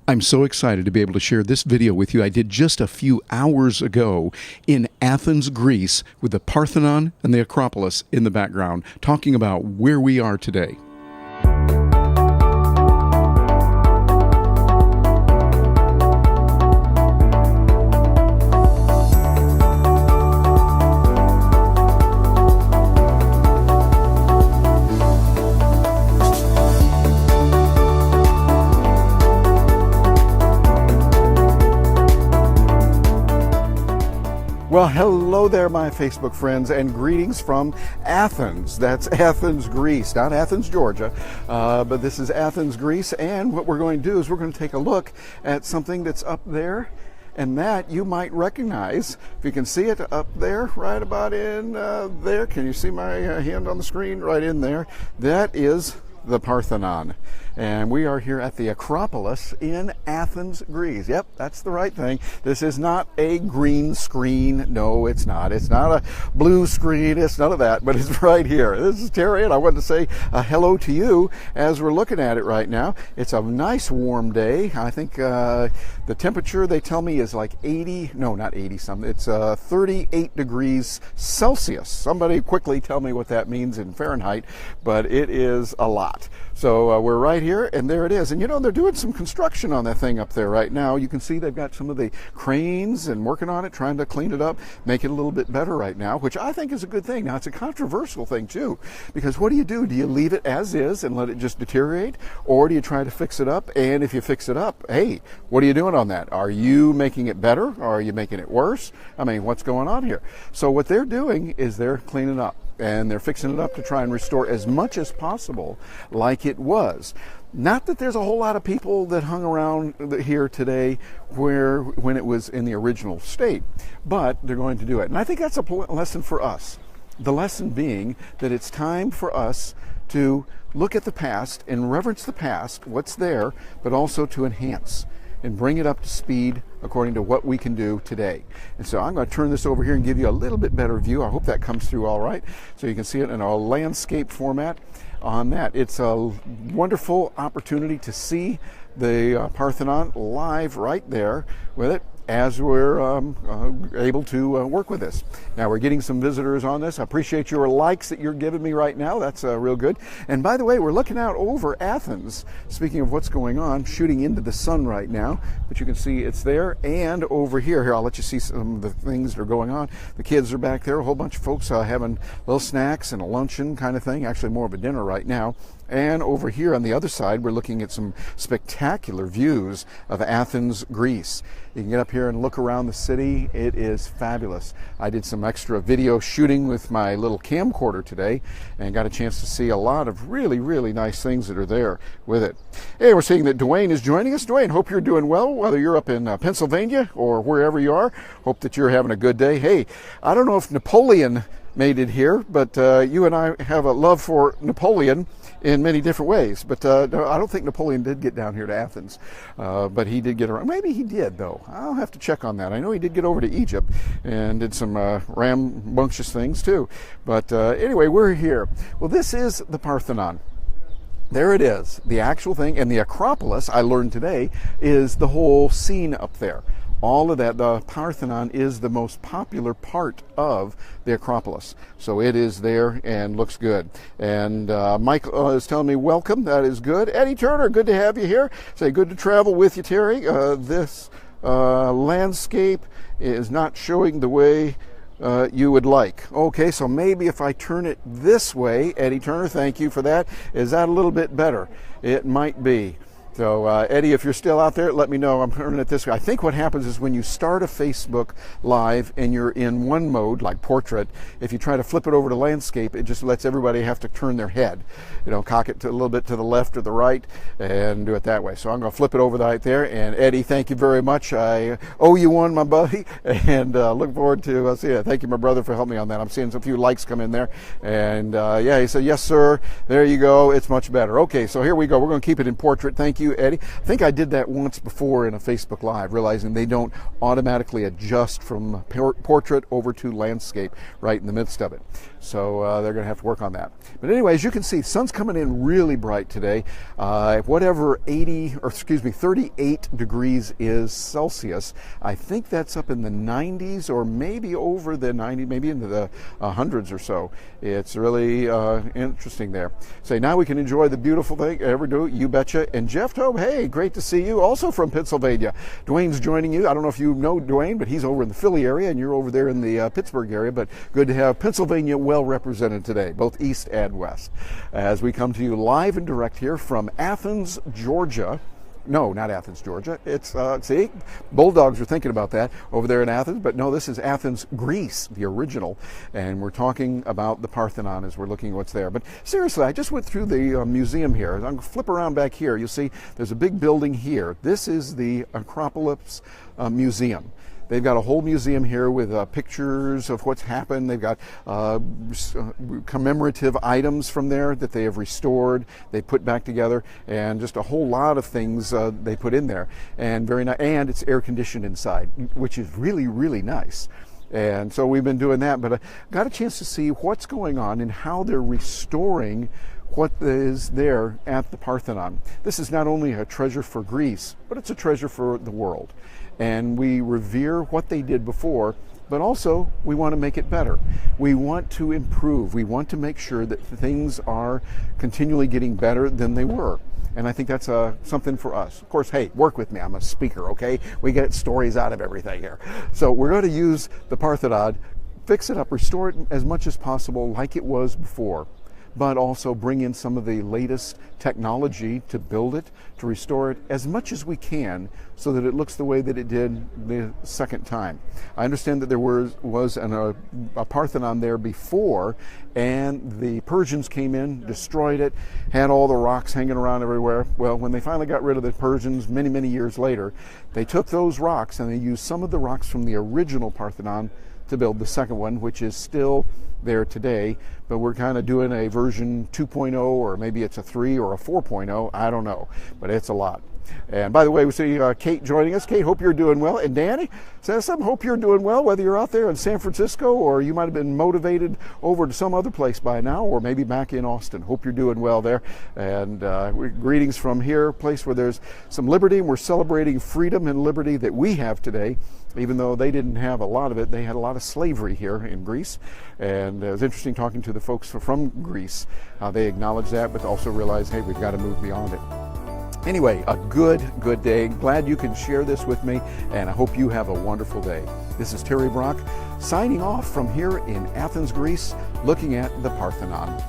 I'm so excited to be able to share this video with you I did just a few hours ago in Athens, Greece, with the Parthenon and the Acropolis in the background, talking about where we are today. Well, hello there, my Facebook friends, and greetings from Athens. That's Athens, Greece, not Athens, Georgia, but this is Athens, Greece, and what we're going to do is we're going to take a look at something that's up there, and that you might recognize. If you can see it up there, right about in there. Can you see my hand on the screen? Right in there. That is the Parthenon. And we are here at the Acropolis in Athens, Greece. Yep, that's the right thing. This is not a green screen. No, it's not. It's not a blue screen. It's none of that, but it's right here. This is Terry, and I wanted to say hello to you as we're looking at it right now. It's a nice warm day. I think the temperature, they tell me, is like 80, no, not 80 something. It's 38 degrees Celsius. Somebody quickly tell me what that means in Fahrenheit, but it is a lot. So we're right here, and there it is. And you know, they're doing some construction on that thing up there right now. You can see they've got some of the cranes and working on it, trying to clean it up, make it a little bit better right now, which I think is a good thing. Now, it's a controversial thing too, because what do you do? Do you leave it as is and let it just deteriorate, or do you try to fix it up? And if you fix it up, hey, what are you doing on that? Are you making it better, or are you making it worse? I mean, what's going on here? So what they're doing is they're cleaning up, and they're fixing it up to try and restore as much as possible like it was. Not that there's a whole lot of people that hung around here today when it was in the original state, but they're going to do it. And I think that's a lesson for us. The lesson being that it's time for us to look at the past and reverence the past, what's there, but also to enhance and bring it up to speed according to what we can do today. And so I'm going to turn this over here and give you a little bit better view. I hope that comes through all right, so you can see it in a landscape format on that. It's a wonderful opportunity to see the Parthenon live right there with it, as we're able to work with this. Now, we're getting some visitors on this. I appreciate your likes that you're giving me right now. That's real good. And by the way, we're looking out over Athens. Speaking of what's going on, shooting into the sun right now, but you can see it's there. And over here, I'll let you see some of the things that are going on. The kids are back there, a whole bunch of folks having little snacks and a luncheon kind of thing, actually more of a dinner right now. And over here on the other side, we're looking at some spectacular views of Athens, Greece. You can get up here and look around the city. It is fabulous. I did some extra video shooting with my little camcorder today and got a chance to see a lot of really, really nice things that are there with it. Hey, we're seeing that Dwayne is joining us. Dwayne, hope you're doing well, whether you're up in Pennsylvania or wherever you are. Hope that you're having a good day. Hey, I don't know if Napoleon made it here, but you and I have a love for Napoleon in many different ways. But no, I don't think Napoleon did get down here to Athens, but he did get around. Maybe he did, though. I'll have to check on that. I know he did get over to Egypt and did some rambunctious things too. But anyway, we're here. Well, this is the Parthenon. There it is, the actual thing. And the Acropolis, I learned today, is the whole scene up there. All of that, the Parthenon is the most popular part of the Acropolis. So it is there and looks good. And Mike is telling me welcome. That is good. Eddie Turner, good to have you here. Say good to travel with you, Terry. This landscape is not showing the way you would like. Okay, so maybe if I turn it this way, Eddie Turner, thank you for that. Is that a little bit better? It might be. So Eddie, if you're still out there, let me know. I'm turning it this way. I think what happens is when you start a Facebook Live and you're in one mode, like portrait, if you try to flip it over to landscape, it just lets everybody have to turn their head. You know, cock it a little bit to the left or the right and do it that way. So I'm going to flip it over right there. And Eddie, thank you very much. I owe you one, my buddy, and look forward to seeing you. Thank you, my brother, for helping me on that. I'm seeing a few likes come in there. And yeah, he said, yes, sir. There you go. It's much better. Okay, so here we go. We're going to keep it in portrait. Thank you. you, Eddie. I think I did that once before in a Facebook Live, realizing they don't automatically adjust from portrait over to landscape right in the midst of it. So they're going to have to work on that. But anyway, as you can see, sun's coming in really bright today. Whatever 38 degrees is Celsius, I think that's up in the 90s or maybe over the 90, maybe into the hundreds or so. It's really interesting there. So now we can enjoy the beautiful thing. Ever do? You betcha. And Jeff Tobe, hey, great to see you. Also from Pennsylvania. Dwayne's joining you. I don't know if you know Dwayne, but he's over in the Philly area and you're over there in the Pittsburgh area. But good to have Pennsylvania well represented today, both east and west. As we come to you live and direct here from Athens, Georgia. No, not Athens, Georgia. It's, see, Bulldogs are thinking about that over there in Athens, but no, this is Athens, Greece, the original, and we're talking about the Parthenon as we're looking at what's there. But seriously, I just went through the museum here. I'm going to flip around back here. You'll see there's a big building here. This is the Acropolis Museum. They've got a whole museum here with pictures of what's happened. They've got commemorative items from there that they have restored, they put back together, and just a whole lot of things they put in there. And very nice. And it's air conditioned inside, which is really, really nice. And so we've been doing that, but I got a chance to see what's going on and how they're restoring what is there at the Parthenon. This is not only a treasure for Greece, but it's a treasure for the world. And we revere what they did before, but also we want to make it better. We want to improve. We want to make sure that things are continually getting better than they were. And I think that's something for us. Of course, hey, work with me. I'm a speaker, okay? We get stories out of everything here. So we're going to use the Parthenon, fix it up, restore it as much as possible like it was before, but also bring in some of the latest technology to build it, to restore it as much as we can so that it looks the way that it did the second time. I understand that there was a Parthenon there before, and the Persians came in, destroyed it, had all the rocks hanging around everywhere. Well, when they finally got rid of the Persians many, many years later, they took those rocks and they used some of the rocks from the original Parthenon to build the second one, which is still there today, but we're kind of doing a version 2.0, or maybe it's a 3 or a 4.0, I don't know, but it's a lot. And by the way, we see Kate joining us. Kate, hope you're doing well. And Danny says something, hope you're doing well, whether you're out there in San Francisco or you might have been motivated over to some other place by now, or maybe back in Austin. Hope you're doing well there. And greetings from here, a place where there's some liberty, and we're celebrating freedom and liberty that we have today. Even though they didn't have a lot of it, they had a lot of slavery here in Greece. And it was interesting talking to the folks from Greece, how they acknowledge that, but also realize, hey, we've got to move beyond it. Anyway, a good day. Glad you can share this with me, and I hope you have a wonderful day. This is Terry Brock signing off from here in Athens, Greece, looking at the Parthenon.